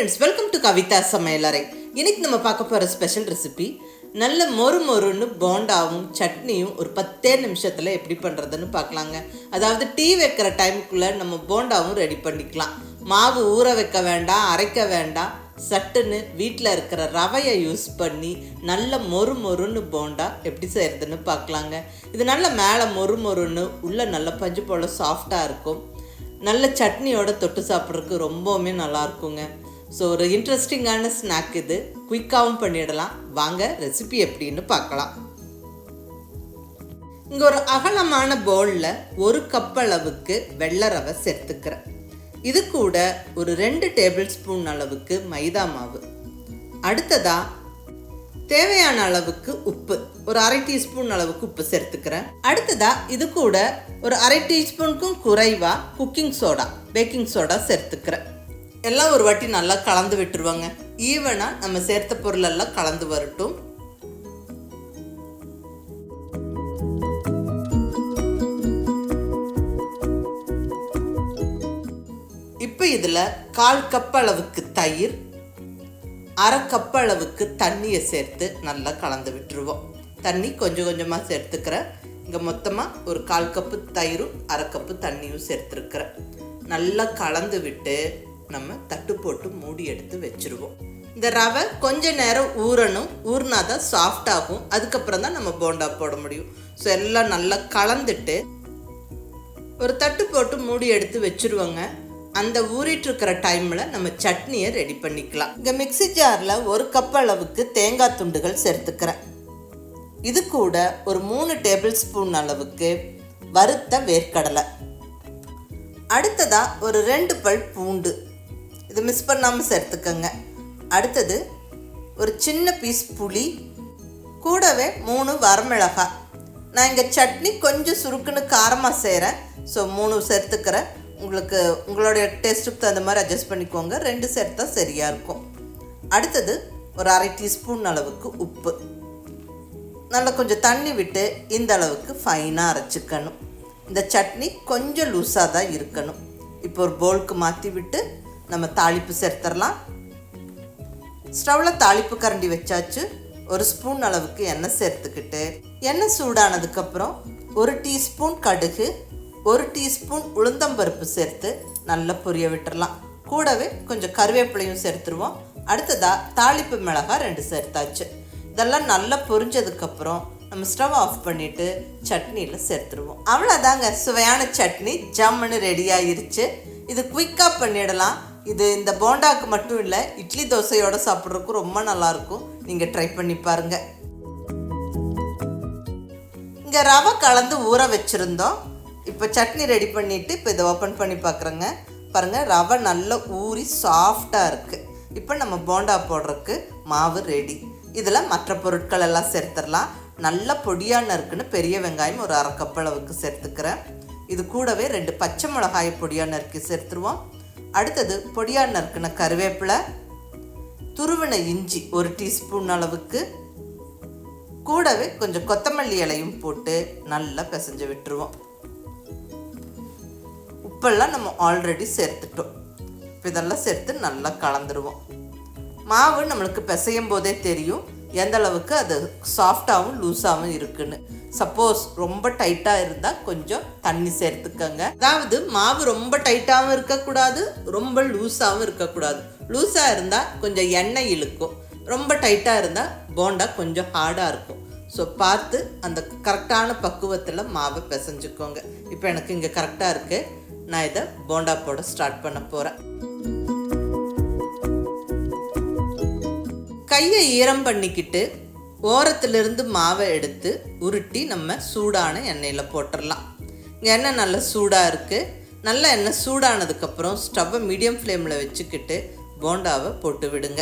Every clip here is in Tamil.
ஃப்ரெண்ட்ஸ், வெல்கம் டு கவிதா சமையலறை. இன்னைக்கு நம்ம பார்க்க போகிற ஸ்பெஷல் ரெசிபி நல்ல மொறுன்னு போண்டாவும் சட்னியும் ஒரு 10 நிமிஷத்தில் எப்படி பண்ணுறதுன்னு பார்க்கலாங்க. அதாவது டீ வைக்கிற டைமுக்குள்ளே நம்ம போண்டாவும் ரெடி பண்ணிக்கலாம். மாவு ஊற வைக்க வேண்டாம், அரைக்க வேண்டாம். சட்டுன்னு வீட்டில் இருக்கிற ரவையை யூஸ் பண்ணி நல்ல மொறுன்னு போண்டா எப்படி செய்கிறதுன்னு பார்க்கலாங்க. இது நல்ல மேலே மொறுன்னு உள்ளே நல்ல பஞ்சு போல் சாஃப்டாக இருக்கும். நல்ல சட்னியோட தொட்டு சாப்பிட்றதுக்கு ரொம்பவுமே நல்லா இருக்குங்க. ஸோ ஒரு இன்ட்ரெஸ்டிங்கான ஸ்நாக் இது, குயிக்காகவும் பண்ணிடலாம். வாங்க ரெசிபி எப்படின்னு பார்க்கலாம். இங்கே ஒரு அகலமான பவுலில் 1 கப் அளவுக்கு வெள்ளை ரவை சேர்த்துக்கிறேன். இது கூட ஒரு 2 டேபிள் ஸ்பூன் அளவுக்கு மைதா மாவு. அடுத்ததாக தேவையான அளவுக்கு உப்பு, ஒரு 1/2 டீஸ்பூன் அளவுக்கு உப்பு சேர்த்துக்கிறேன். அடுத்ததாக இது கூட ஒரு 1/2 டீஸ்பூனுக்கும் குறைவாக குக்கிங் சோடா, பேக்கிங் சோடா சேர்த்துக்கிறேன். எல்லாம் ஒரு வாட்டி நல்லா கலந்து விட்டுருவாங்க. ஈவனாக நம்ம சேர்த்த பொருள் எல்லாம் கலந்து வரட்டும். இப்போ இதில் 1/4 கப் அளவுக்கு தயிர், 1/2 கப் அளவுக்கு தண்ணியை சேர்த்து நல்லா கலந்து விட்டுருவோம். தண்ணி கொஞ்சம் கொஞ்சமாக சேர்த்துக்கிறேன். இங்கே மொத்தமாக ஒரு 1/4 கப்பு தயிரும் 1/2 கப்பு தண்ணியும் சேர்த்துருக்கிறேன். நல்லா கலந்து விட்டு நம்ம தட்டு போட்டு மூடி எடுத்து வச்சுருவோம். இந்த ரவை கொஞ்ச நேரம் ஊறணும். ஊறினாதான் சாஃப்ட் ஆகும். அதுக்கப்புறம் தான் நம்ம போண்டா போட முடியும். ஸோ எல்லாம் நல்லா கலந்துட்டு ஒரு தட்டு போட்டு மூடி எடுத்து வச்சுருவோங்க. அந்த ஊறிட்டு இருக்கிற டைமில் நம்ம சட்னியை ரெடி பண்ணிக்கலாம். இங்கே மிக்ஸி ஜாரில் 1 கப் அளவுக்கு தேங்காய் துண்டுகள் சேர்த்துக்கிறேன். இது கூட ஒரு 3 டேபிள் ஸ்பூன் அளவுக்கு வறுத்த வேர்க்கடலை. அடுத்ததாக ஒரு 2 பல் பூண்டு, இது மிஸ் பண்ணாமல் சேர்த்துக்கங்க. அடுத்தது ஒரு சின்ன பீஸ் புளி, கூடவே 3 வரமிளகாய். நான் இங்கே சட்னி கொஞ்சம் சுருக்குன்னு காரமாக செய்கிறேன். ஸோ 3 சேர்த்துக்கிறேன். உங்களுடைய டேஸ்ட்டுக்கு தகுந்த மாதிரி அட்ஜஸ்ட் பண்ணிக்கோங்க. 2 சேர்த்தா சரியாக இருக்கும். அடுத்தது ஒரு 1/2 டீஸ்பூன் அளவுக்கு உப்பு. நல்லா கொஞ்சம் தண்ணி விட்டு இந்த அளவுக்கு ஃபைனாக அரைச்சிக்கணும். இந்த சட்னி கொஞ்சம் லூஸாக தான் இருக்கணும். இப்போ ஒரு பவுலுக்கு மாற்றி விட்டு நம்ம தாளிப்பு சேர்த்துடலாம். ஸ்டவ்வில் தாளிப்பு கரண்டி வச்சாச்சு. 1 ஸ்பூன் அளவுக்கு எண்ணெய் சேர்த்துக்கிட்டு எண்ணெய் சூடானதுக்கப்புறம் 1 டீஸ்பூன் கடுகு, 1 டீஸ்பூன் உளுந்தம்பருப்பு சேர்த்து நல்லா பொரிய விட்டுடலாம். கூடவே கொஞ்சம் கருவேப்பிலையும் சேர்த்துருவோம். அடுத்ததாக தாளிப்பு மிளகாய் 2 சேர்த்தாச்சு. இதெல்லாம் நல்லா பொரிஞ்சதுக்கப்புறம் நம்ம ஸ்டவ் ஆஃப் பண்ணிவிட்டு சட்னியில் சேர்த்துருவோம். அவ்வளோதாங்க, சுவையான சட்னி ஜம்முன்னு ரெடி ஆயிருச்சு. இது குயிக்காக பண்ணிடலாம். இது இந்த போண்டாக்கு மட்டும் இல்லை, இட்லி தோசையோடு சாப்பிட்றதுக்கு ரொம்ப நல்லாயிருக்கும். நீங்கள் ட்ரை பண்ணி பாருங்கள். இங்கே ரவை கலந்து ஊற வச்சுருந்தோம். இப்போ சட்னி ரெடி பண்ணிவிட்டு இப்போ இதை ஓப்பன் பண்ணி பார்க்குறேங்க. பாருங்கள், ரவை நல்லா ஊறி சாஃப்டாக இருக்குது. இப்போ நம்ம போண்டா போடுறதுக்கு மாவு ரெடி. இதில் மற்ற பொருட்கள் எல்லாம் சேர்த்துடலாம். நல்லா பொடியாக நறுக்குன்னு பெரிய வெங்காயம் ஒரு 1/2 கப் அளவுக்கு சேர்த்துக்கிறேன். இது கூடவே 2 பச்சை மிளகாயை பொடியாக நறுக்கி சேர்த்துருவோம். அடுத்தது பொடியாக நறுக்குன கருவேப்பிலை, துருவின இஞ்சி 1 டீஸ்பூன் அளவுக்கு, கூடவே கொஞ்சம் கொத்தமல்லி இலையும் போட்டு நல்லா பிசைஞ்சு விட்டுருவோம். உப்பெல்லாம் நம்ம ஆல்ரெடி சேர்த்துட்டோம். இப்போ இதெல்லாம் சேர்த்து நல்லா கலந்துருவோம். மாவு நம்மளுக்கு பிசையும் போதே தெரியும் எந்த அளவுக்கு அது சாஃப்டாகவும் லூஸாகவும் இருக்குன்னு. சப்போஸ் ரொம்ப டைட்டாக இருந்தால் கொஞ்சம் தண்ணி சேர்த்துக்கங்க. அதாவது மாவு ரொம்ப டைட்டாகவும் இருக்கக்கூடாது, ரொம்ப லூஸாகவும் இருக்கக்கூடாது. லூஸாக இருந்தால் கொஞ்சம் எண்ணெய் இழுக்கும், ரொம்ப டைட்டாக இருந்தால் போண்டா கொஞ்சம் ஹார்டாக இருக்கும். ஸோ பார்த்து அந்த கரெக்டான பக்குவத்தில் மாவை பிசைஞ்சுக்கோங்க. இப்போ எனக்கு இங்கே கரெக்டாக இருக்குது. நான் இதை போண்டா போட ஸ்டார்ட் பண்ண போகிறேன். கையை ஈரம் பண்ணிக்கிட்டு ஓரத்துலேருந்து மாவை எடுத்து உருட்டி நம்ம சூடான எண்ணெயில் போட்டுடலாம். இங்கே எண்ணெய் நல்லா சூடாக இருக்குது. நல்ல எண்ணெய் சூடானதுக்கப்புறம் ஸ்டவ்வை மீடியம் ஃப்ளேமில் வச்சுக்கிட்டு போண்டாவை போட்டு விடுங்க.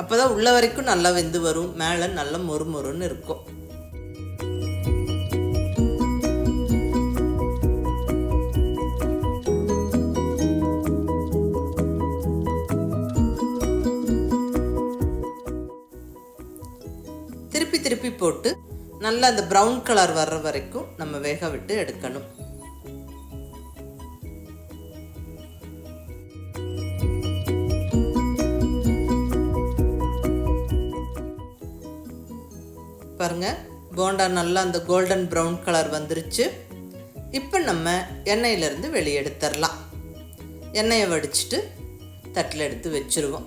அப்போ தான் உள்ள வரைக்கும் நல்லா வெந்து வரும், மேலே நல்லா மொறுன்னு இருக்கும். திருப்பி போட்டு நல்லா அந்த ப்ரௌன் கலர் வர்ற வரைக்கும் நம்ம வேக விட்டு எடுக்கணும். பாருங்கள், போண்டா நல்லா அந்த கோல்டன் ப்ரௌன் கலர் வந்துருச்சு. இப்போ நம்ம எண்ணெயிலேருந்து வெளியே எடுத்துடலாம். எண்ணெயை வடிச்சிட்டு தட்டில் எடுத்து வச்சுருவோம்.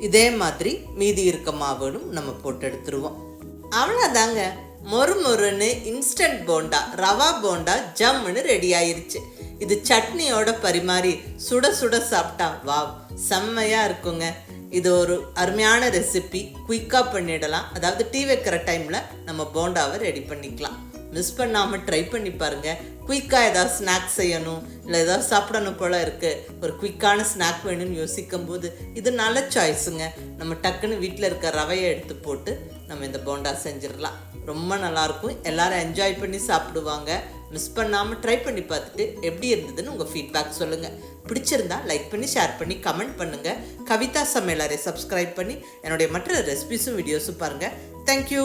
இதே மாதிரி மீதி இருக்க மாவுகளும் நம்ம போட்டு எடுத்துருவோம். அவ்வளோதாங்க, மொறு மொறுன்னு இன்ஸ்டன்ட் போண்டா, ரவா போண்டா ஜம்முன்னு ரெடி ஆயிருச்சு. இது சட்னியோட பரிமாறி சுட சுட சாப்பிட்டா வாவ், செம்மையாக இருக்குங்க. இது ஒரு அருமையான ரெசிபி, குயிக்காக பண்ணிடலாம். அதாவது டீ வைக்கிற டைமில் நம்ம போண்டாவை ரெடி பண்ணிக்கலாம். மிஸ் பண்ணாமல் ட்ரை பண்ணி பாருங்கள். குயிக்காக ஏதாவது ஸ்நாக்ஸ் செய்யணும், இல்லை ஏதாவது சாப்பிடணும் போல் இருக்குது, ஒரு குயிக்கான ஸ்நாக் வேணும்னு யோசிக்கும் போது இது நல்ல சாய்ஸுங்க. நம்ம டக்குன்னு வீட்டில் இருக்க ரவையை எடுத்து போட்டு நம்ம இந்த போண்டா செஞ்சிடலாம். ரொம்ப நல்லாயிருக்கும், எல்லோரும் என்ஜாய் பண்ணி சாப்பிடுவாங்க. மிஸ் பண்ணாமல் ட்ரை பண்ணி பார்த்துட்டு எப்படி இருந்ததுன்னு உங்கள் ஃபீட்பேக் சொல்லுங்கள். பிடிச்சிருந்தா லைக் பண்ணி, ஷேர் பண்ணி, கமெண்ட் பண்ணுங்கள். கவிதா சமையலறை சப்ஸ்கிரைப் பண்ணி என்னுடைய மற்ற ரெசிபிஸும் வீடியோஸும் பாருங்கள். தேங்க்யூ.